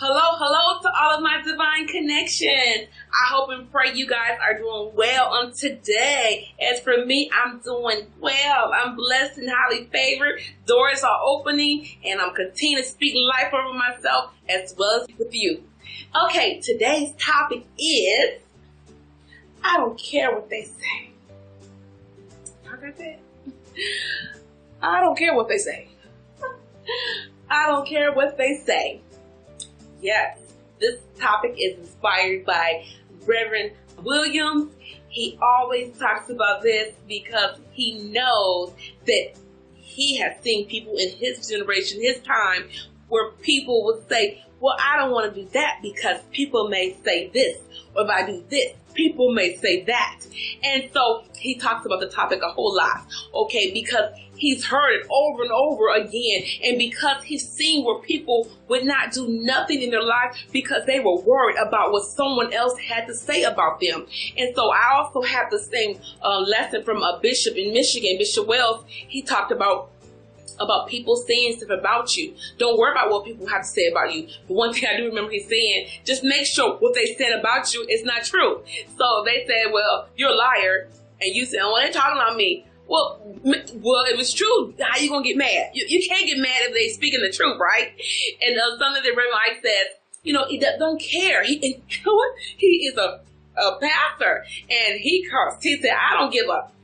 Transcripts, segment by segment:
Hello to all of my divine connections. I hope and pray you guys are doing well on today. As for me, I'm doing well. I'm blessed and highly favored. Doors are opening and I'm continuing to speak life over myself as well as with you. Okay, today's topic is, I don't care what they say. How got that? I don't care what they say. I don't care what they say. Yes, this topic is inspired by Reverend Williams. He always talks about this because he knows that he has seen people in his generation, his time, where people would say, well, I don't want to do that because people may say this, or if I do this, people may say that. And so he talks about the topic a whole lot, okay, because he's heard it over and over again, and because he's seen where people would not do nothing in their life because they were worried about what someone else had to say about them. And so I also have the same lesson from a bishop in Michigan, Bishop Wells. He talked about people saying stuff about you. Don't worry about what people have to say about you. But one thing I do remember he's saying, just make sure what they said about you is not true. So they said, well, you're a liar. And you said, oh, they're talking about me. Well, if it's true, how you gonna get mad? You can't get mad if they speaking the truth, right? And something that Reverend Ike says, he don't care. You know what? He is a pastor, and he cursed. He said, I don't give up.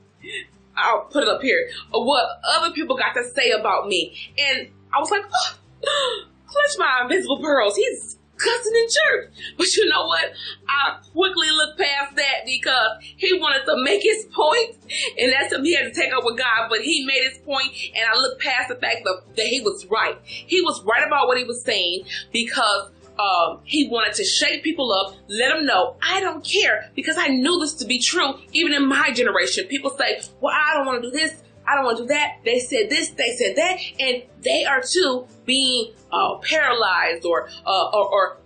I'll put it up here, what other people got to say about me. And I was like, clutch my invisible pearls. He's cussing in church. But you know what? I quickly looked past that because he wanted to make his point, and that's something he had to take up with God. But he made his point, and I looked past the fact that he was right. He was right about what he was saying because he wanted to shake people up, let them know, I don't care, because I knew this to be true even in my generation. People say, well, I don't want to do this, I don't want to do that. They said this, they said that, and they are too being paralyzed or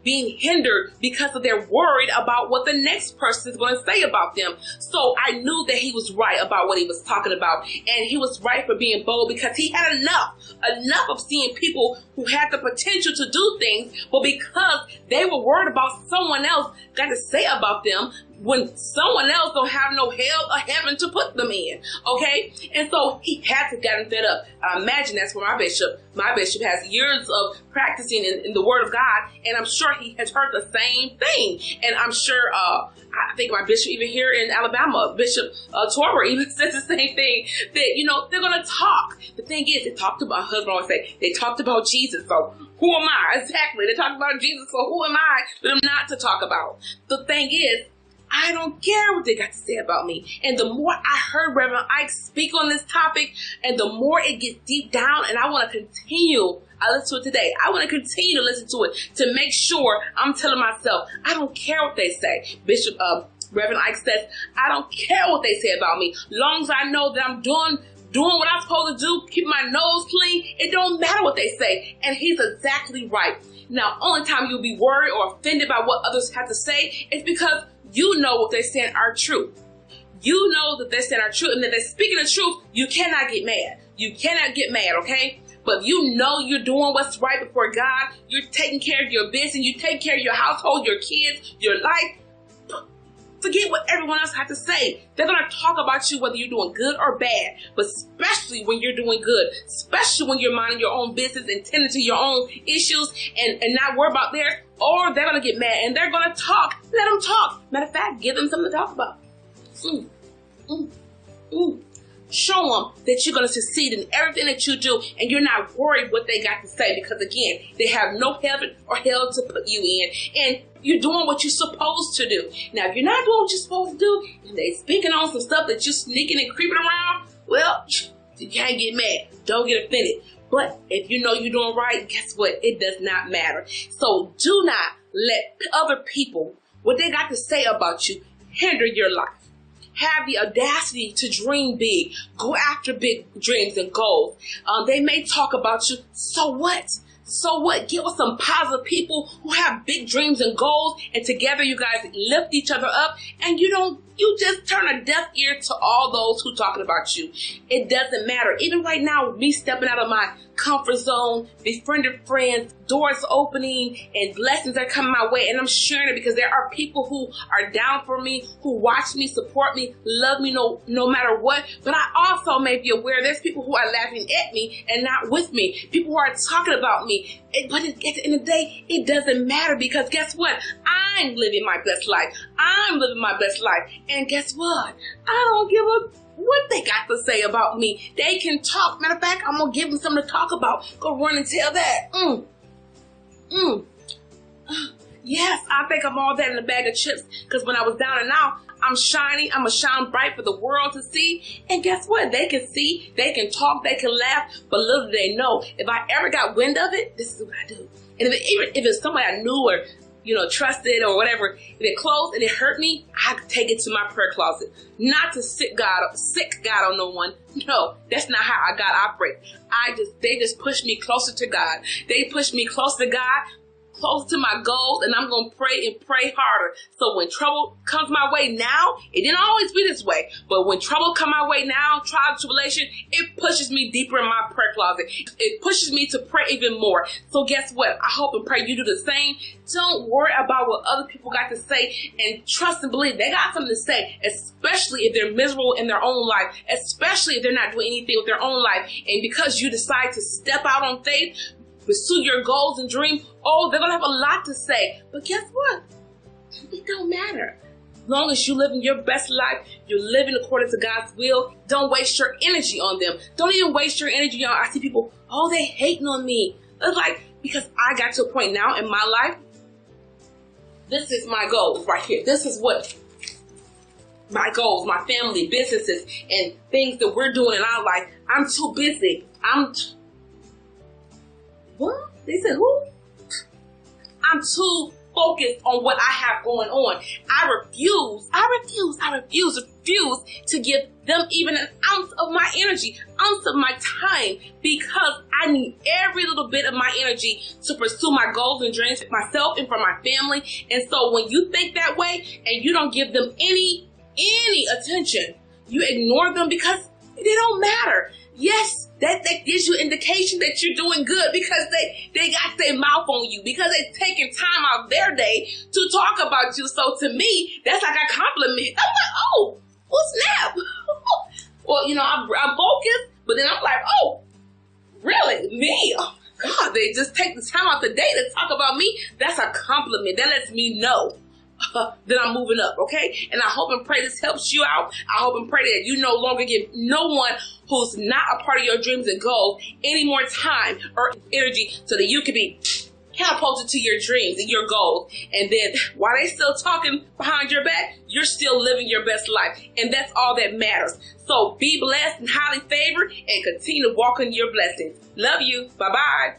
being hindered because of they're worried about what the next person is going to say about them. So I knew that he was right about what he was talking about, and he was right for being bold because he had enough of seeing people who had the potential to do things, but because they were worried about someone else got to say about them, when someone else don't have no hell or heaven to put them in, okay? And so he had to get him fed up. I imagine that's for my bishop. My bishop has years of practicing in the Word of God, and I'm sure he has heard the same thing. And I'm sure, I think my bishop even here in Alabama, Bishop Torber, even says the same thing, that, they're going to talk. The thing is, they talked about, my husband always say, they talked about Jesus, so who am I? Exactly. They talked about Jesus, so who am I for them not to talk about? The thing is, I don't care what they got to say about me. And the more I heard Reverend Ike speak on this topic, and the more it gets deep down, and I want to continue. I listened to it today. I want to continue to listen to it to make sure I'm telling myself, I don't care what they say. Reverend Ike says, I don't care what they say about me. Long as I know that I'm doing what I'm supposed to do, keep my nose clean, it don't matter what they say. And he's exactly right. Now, only time you'll be worried or offended by what others have to say is because you know what they're saying are true. You know that they're saying are true, and that they're speaking the truth. You cannot get mad. You cannot get mad, okay? But you know you're doing what's right before God. You're taking care of your business. You take care of your household, your kids, your life. Forget what everyone else has to say. They're going to talk about you whether you're doing good or bad, but especially when you're doing good, especially when you're minding your own business and tending to your own issues and not worry about theirs, or they're going to get mad and they're going to talk. Let them talk. Matter of fact, give them something to talk about. Show them that you're going to succeed in everything that you do, and you're not worried what they got to say because, again, they have no heaven or hell to put you in, and you're doing what you're supposed to do. Now, if you're not doing what you're supposed to do, and they speaking on some stuff that you're sneaking and creeping around, well, you can't get mad. Don't get offended. But if you know you're doing right, guess what? It does not matter. So do not let other people, what they got to say about you, hinder your life. Have the audacity to dream big. Go after big dreams and goals. They may talk about you. So what? So what? Get with some positive people who have big dreams and goals, and together you guys lift each other up, and you just turn a deaf ear to all those who talking about you. It doesn't matter. Even right now, me stepping out of my comfort zone, befriended friends, doors opening, and blessings are coming my way, and I'm sharing it because there are people who are down for me, who watch me, support me, love me no matter what. But I also may be aware there's people who are laughing at me and not with me, people who are talking about me. But at the end of the day, it doesn't matter, because guess what? I'm living my best life. I'm living my best life. And guess what? I don't give a what they got to say about me. They can talk. Matter of fact, I'm going to give them something to talk about. Go run and tell that. Yes, I think I'm all that in a bag of chips, because when I was down and out, I'm shining. I'm going to shine bright for the world to see. And guess what? They can see, they can talk, they can laugh, but little do they know, if I ever got wind of it, this is what I do. And if it's somebody I knew or trusted or whatever, if it closed and it hurt me, I take it to my prayer closet. Not to sick God on no one. No, that's not how God operates. They just push me closer to God. They push me closer to God, close to my goals, and I'm going to pray and pray harder. So when trouble comes my way now, it didn't always be this way, but when trouble come my way now, trial, tribulation, it pushes me deeper in my prayer closet. It pushes me to pray even more. So guess what? I hope and pray you do the same. Don't worry about what other people got to say, and trust and believe they got something to say, especially if they're miserable in their own life, especially if they're not doing anything with their own life. And because you decide to step out on faith, pursue your goals and dreams, they're going to have a lot to say. But guess what? It don't matter. As long as you're living your best life, you're living according to God's will, don't waste your energy on them. Don't even waste your energy on, I see people, they hating on me. It's like, because I got to a point now in my life, this is my goals right here. This is what my goals, my family, businesses, and things that we're doing in our life. I'm too busy. What? They said who? I'm too focused on what I have going on. I refuse to give them even an ounce of my energy, ounce of my time, because I need every little bit of my energy to pursue my goals and dreams for myself and for my family. And so when you think that way and you don't give them any attention, you ignore them because they don't matter. Yes, that gives you indication that you're doing good, because they got their mouth on you, because they're taking time out of their day to talk about you. So to me, that's like a compliment. I'm like, snap. Well, I'm focused, but then I'm like, really? Me? Oh my God, they just take the time out the day to talk about me. That's a compliment. That lets me know that I'm moving up, okay? And I hope and pray this helps you out. I hope and pray that you no longer give no one who's not a part of your dreams and goals any more time or energy, so that you can be catapulted to your dreams and your goals. And then while they still talking behind your back, you're still living your best life. And that's all that matters. So be blessed and highly favored, and continue to walk in your blessings. Love you. Bye-bye.